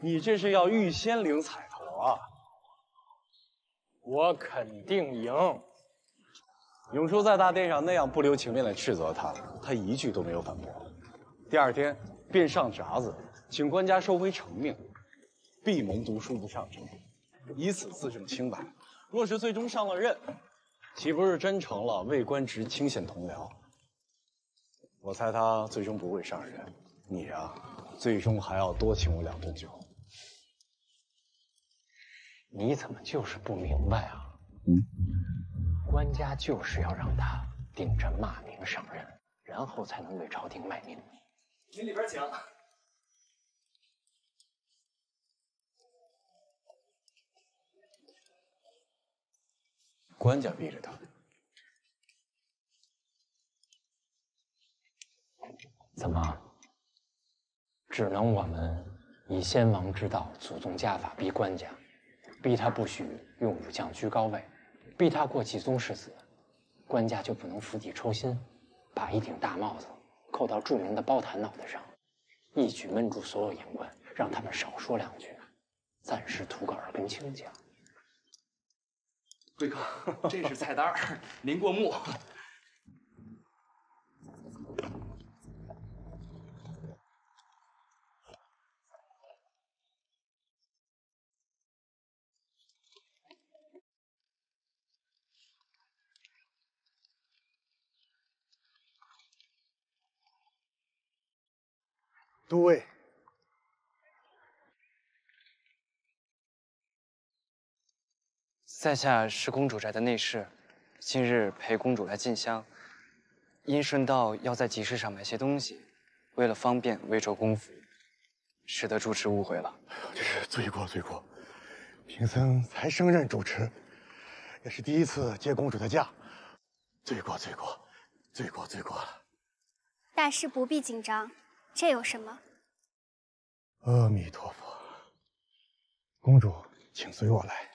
你这是要预先领彩头啊！我肯定赢。永初在大殿上那样不留情面地斥责他，他一句都没有反驳。第二天便上札子，请官家收回成命，闭门读书不上阵，以此自证清白。若是最终上了任，岂不是真成了为官职清闲同僚？我猜他最终不会上任，你啊，最终还要多请我2顿酒。你怎么就是不明白啊？官家就是要让他顶着骂名上任，然后才能为朝廷卖命。您里边请。官家逼着他。怎么？只能我们以先王之道、祖宗家法逼官家，逼他不许用武将居高位，逼他过继宗世子，官家就不能釜底抽薪，把一顶大帽子扣到著名的包坦脑袋上，一举闷住所有言官，让他们少说2句，暂时图个耳根清净。贵客，这是菜单，您过目。都尉，在下是公主宅的内侍，今日陪公主来进香，因顺道要在集市上买些东西，为了方便微着公服，使得主持误会了。哎呦，这是罪过罪过！贫僧才升任主持，也是第一次接公主的驾，罪过罪过，罪过罪过了。大师不必紧张，这有什么？阿弥陀佛，公主，请随我来。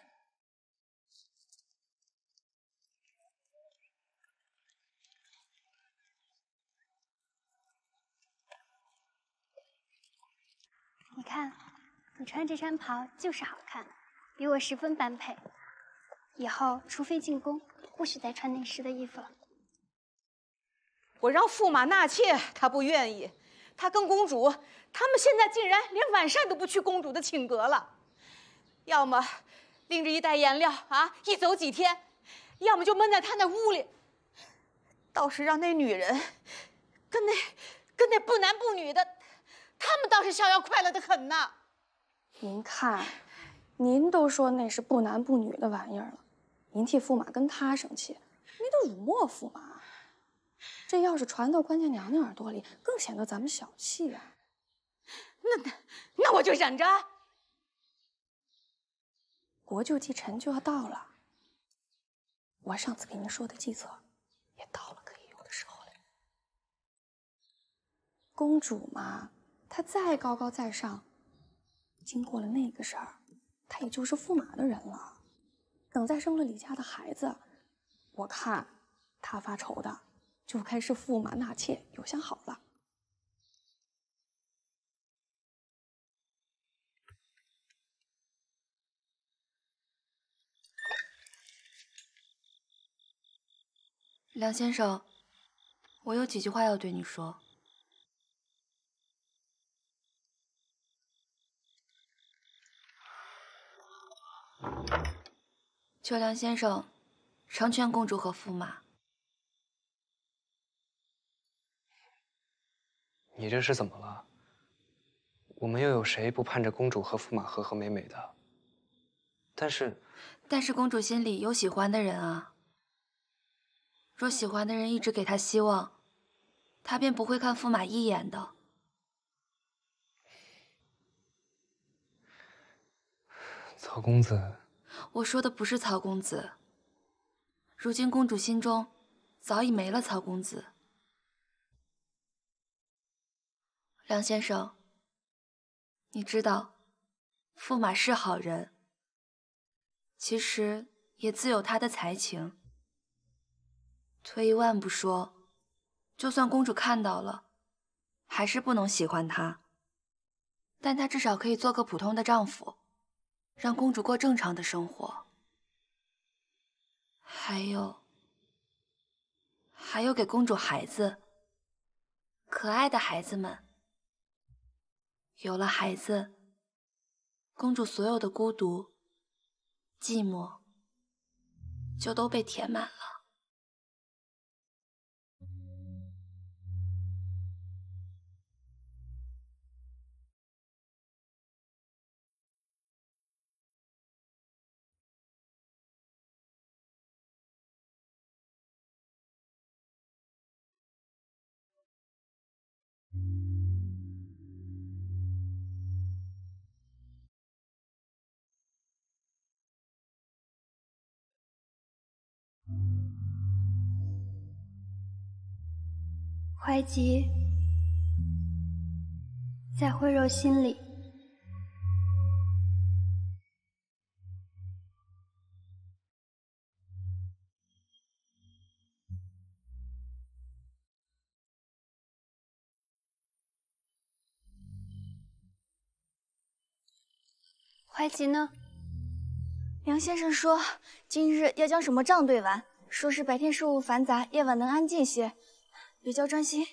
你看，你穿这身袍就是好看，与我十分般配。以后除非进宫，不许再穿内侍的衣服了。我让驸马纳妾，他不愿意。他跟公主，他们现在竟然连晚膳都不去公主的寝阁了，要么拎着一袋颜料啊，一走几天，要么就闷在他那屋里。倒是让那女人跟那不男不女的，他们倒是逍遥快乐的很呐。您看，您都说那是不男不女的玩意儿了，您替驸马跟他生气，您都辱没驸马。这要是传到官家娘娘耳朵里，更显得咱们小气呀。那我就忍着。国舅忌辰就要到了，我上次给您说的计策也到了可以用的时候了。公主嘛，她再高高在上，经过了那个事儿，她也就是驸马的人了。等再生了李家的孩子，我看她发愁的就该是驸马纳妾有相好了。梁先生，我有几句话要对你说。求梁先生成全公主和驸马。你这是怎么了？我们又有谁不盼着公主和驸马和和美美的？但是公主心里有喜欢的人啊。若喜欢的人一直给她希望，她便不会看驸马一眼的。曹公子，我说的不是曹公子。如今公主心中早已没了曹公子。梁先生，你知道，驸马是好人，其实也自有他的才情。退一万步说，就算公主看到了，还是不能喜欢他，但他至少可以做个普通的丈夫，让公主过正常的生活。还有给公主孩子，可爱的孩子们。有了孩子，公主所有的孤独、寂寞就都被填满了。怀吉在慧柔心里，怀吉呢？梁先生说今日要将什么账对完，说是白天事务繁杂，夜晚能安静些，比较专心。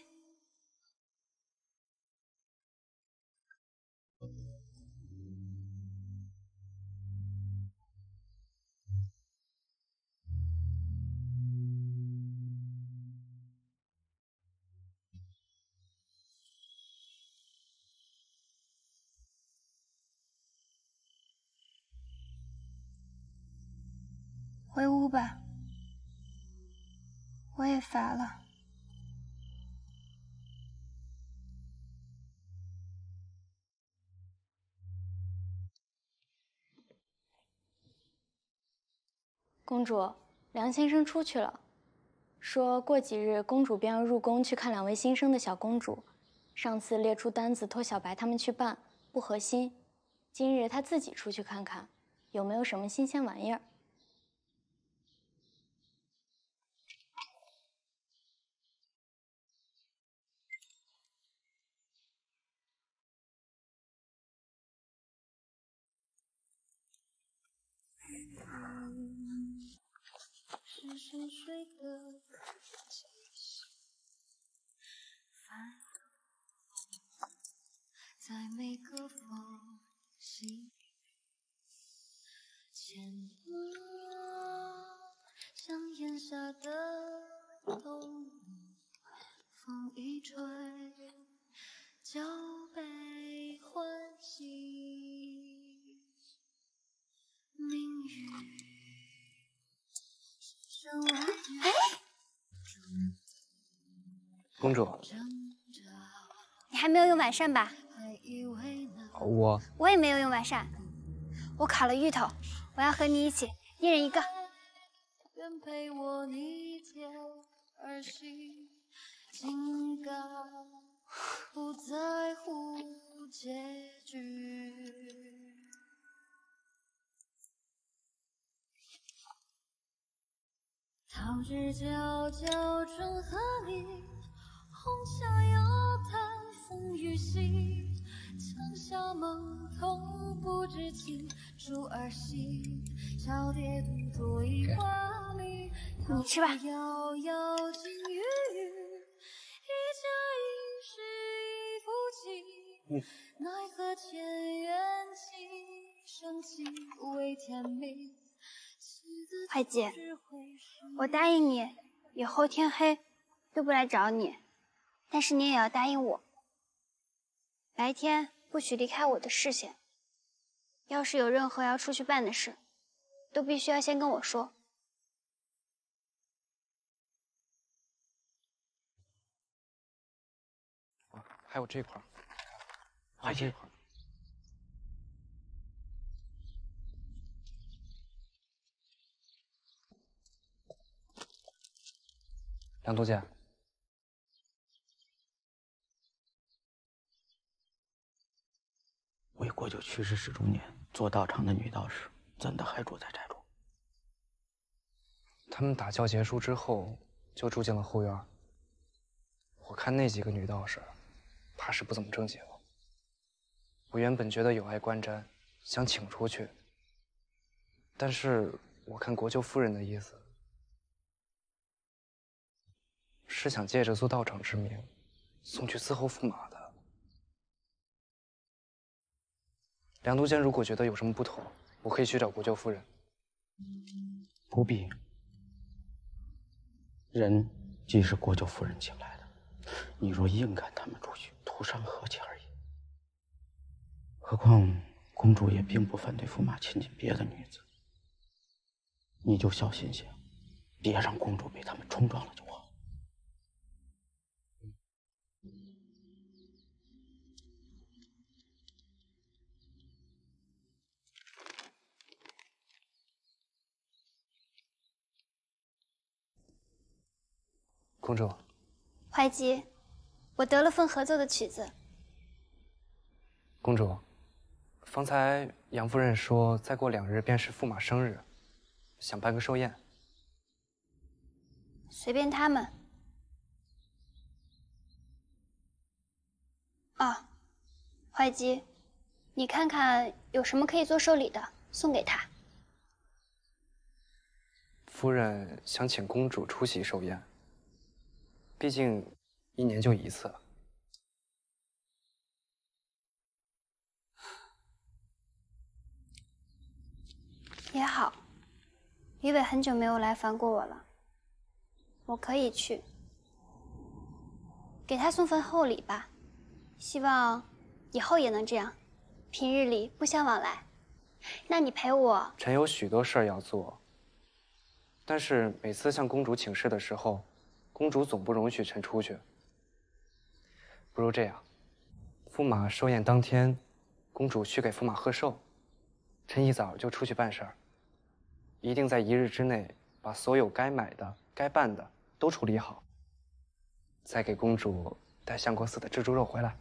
回屋吧，我也乏了。公主，梁先生出去了，说过几日公主便要入宫去看2位新生的小公主。上次列出单子托小白他们去办，不合心，今日他自己出去看看，有没有什么新鲜玩意儿。是深睡的气息，繁华在每个缝隙，牵我像檐下的冬，风一吹，脚被唤醒，命运。公主，你还没有用晚膳吧？我也没有用晚膳，我烤了芋头，我要和你一起，1人1个。愿陪我逆天而行，竟敢不在乎结局。桃之皎皎春和你，红霞摇弹风雨息，枪下梦痛不知情，初儿戏，小蝶独酌一花蜜。你吃吧。遥遥金玉玉，一家一世一夫妻，奈何前缘情深情为天命。慧姐，我答应你，以后天黑都不来找你，但是你也要答应我，白天不许离开我的视线。要是有任何要出去办的事，都必须要先跟我说。还有这块，还有这块。梁督监，为国舅去世10周年做道场的女道士，怎的还住在寨中？他们打醮结束之后就住进了后院。我看那几个女道士，怕是不怎么正经。我原本觉得有碍观瞻，想请出去，但是我看国舅夫人的意思，是想借着做道场之名，送去伺候驸马的。梁督监如果觉得有什么不妥，我可以去找国舅夫人。不必。人既是国舅夫人请来的，你若硬赶他们出去，徒伤和气而已。何况公主也并不反对驸马亲近别的女子，你就小心些，别让公主被他们冲撞了就好。公主，怀吉，我得了份合奏的曲子。公主，方才杨夫人说，再过2日便是驸马生日，想办个寿宴。随便他们。啊，怀吉，你看看有什么可以做寿礼的，送给他。夫人想请公主出席寿宴。毕竟1年就1次。也好，李伟很久没有来烦过我了，我可以去给他送份厚礼吧，希望以后也能这样，平日里不相往来。那你陪我。臣有许多事儿要做，但是每次向公主请示的时候，公主总不容许臣出去。不如这样，驸马寿宴当天，公主去给驸马贺寿，臣一早就出去办事儿，一定在1日之内把所有该买的、该办的都处理好，再给公主带相国寺的蜘蛛肉回来。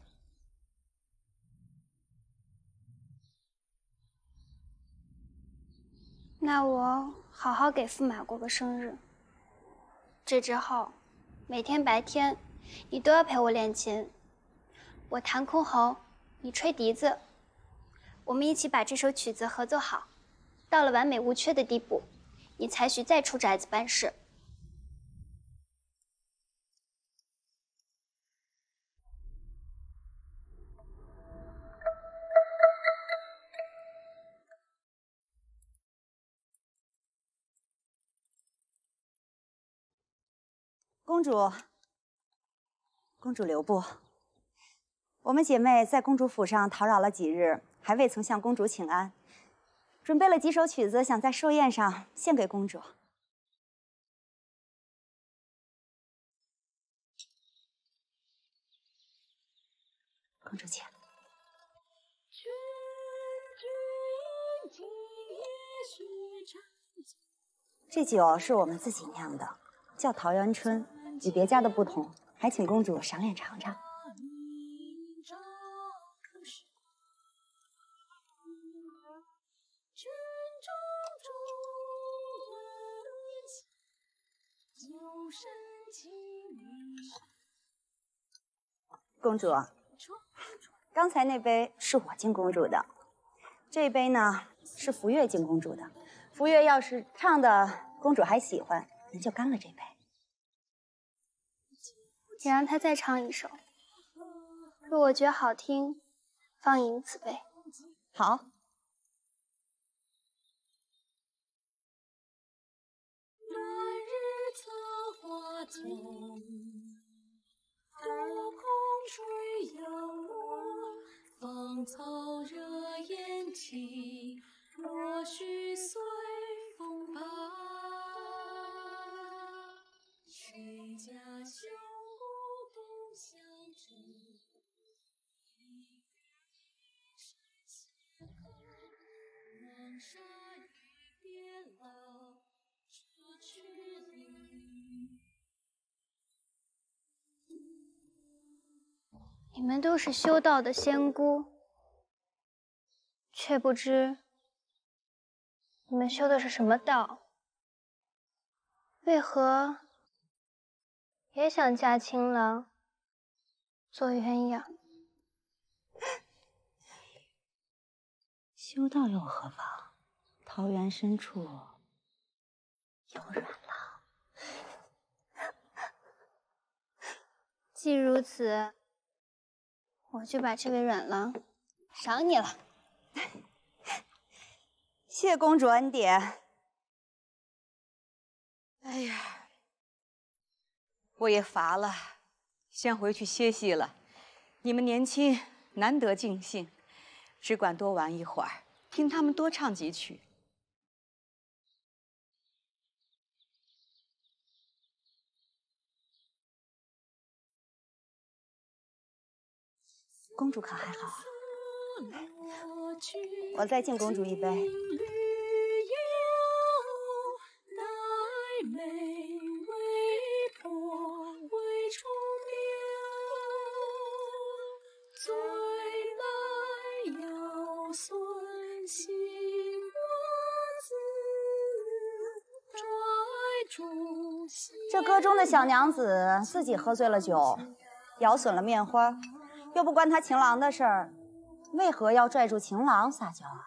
那我好好给驸马过个生日。这之后，每天白天，你都要陪我练琴。我弹箜篌，你吹笛子，我们一起把这首曲子合奏好，到了完美无缺的地步，你才许再出宅子办事。公主留步。我们姐妹在公主府上叨扰了几日，还未曾向公主请安，准备了几首曲子，想在寿宴上献给公主。公主请。这酒是我们自己酿的，叫桃源春，与别家的不同，还请公主赏脸尝尝。公主，刚才那杯是我敬公主的，这杯呢是福月敬公主的。福月要是唱的公主还喜欢，您就干了这杯。你让他再唱一首，若我觉好听，方饮此杯。好。多空吹摇落，芳草惹烟起，若须随风拔。谁家绣户东乡枝，一别山斜口，黄沙一别老，这去意。你们都是修道的仙姑，却不知你们修的是什么道？为何也想嫁情郎，做鸳鸯？修道又何妨？桃源深处有软郎。既如此，我就把这位软郎赏你了。谢公主恩典。哎呀，我也乏了，先回去歇息了。你们年轻，难得尽兴，只管多玩一会儿，听他们多唱几曲。公主可还好？我再敬公主一杯。这歌中的小娘子自己喝醉了酒，咬损了面花，又不关她情郎的事儿，为何要拽住情郎撒娇啊？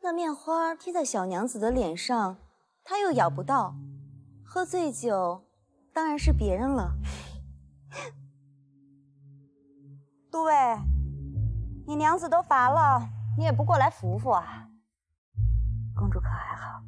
那面花滴在小娘子的脸上，她又咬不到，喝醉酒当然是别人了。都尉，你娘子都乏了，你也不过来扶扶啊？公主可还好？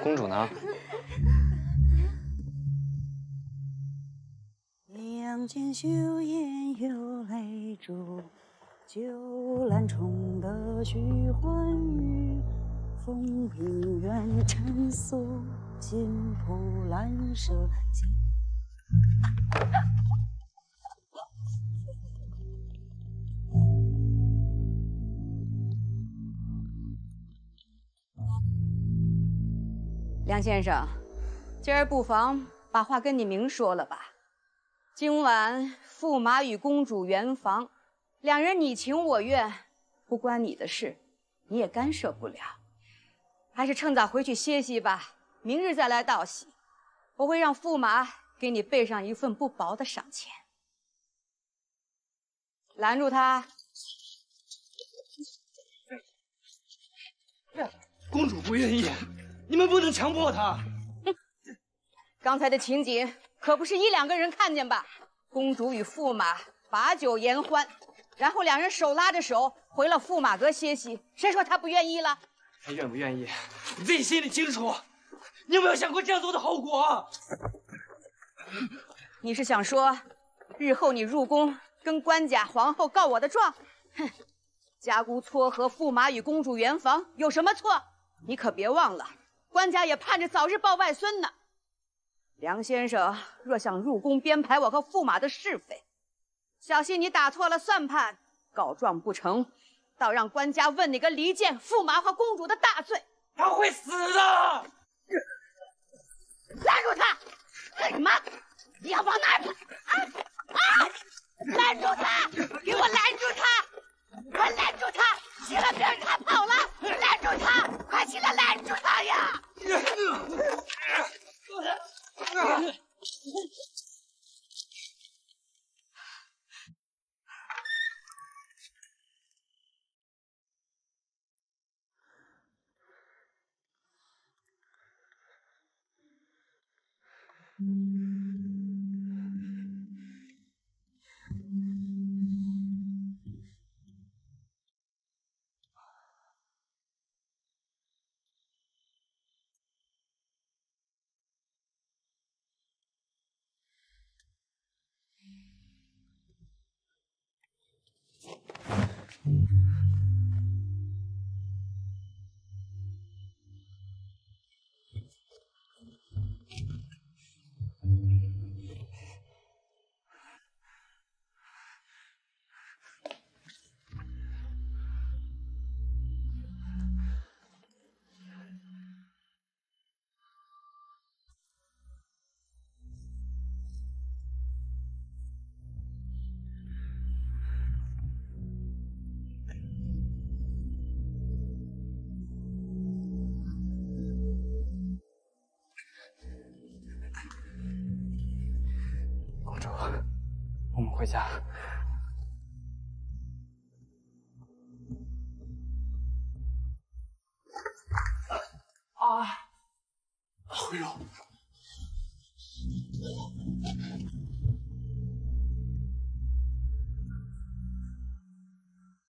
公主呢？两间绣烟有泪珠，酒阑冲得虚幻雨。风平远尘素，金铺兰舍尽。梁先生，今儿不妨把话跟你明说了吧。今晚驸马与公主圆房，两人你情我愿，不关你的事，你也干涉不了。还是趁早回去歇息吧，明日再来道喜。我会让驸马给你备上一份不薄的赏钱。拦住他！公主不愿意，你们不能强迫她。刚才的情景可不是一两个人看见吧？公主与驸马把酒言欢，然后两人手拉着手回了驸马阁歇息。谁说他不愿意了？他愿不愿意，你自己心里清楚。你有没有想过这样做的后果？你是想说，日后你入宫跟官家、皇后告我的状？哼，家姑撮合驸马与公主圆房有什么错？你可别忘了，官家也盼着早日抱外孙呢。梁先生若想入宫编排我和驸马的是非，小心你打错了算盘，告状不成，倒让官家问你个离间驸马和公主的大罪。他会死的！拦住他！干什么？你要往哪儿跑？拦住他！给我拦住他！快拦住他！起来，别让他跑了！拦住他！快起来拦住他呀！公主，我们回家。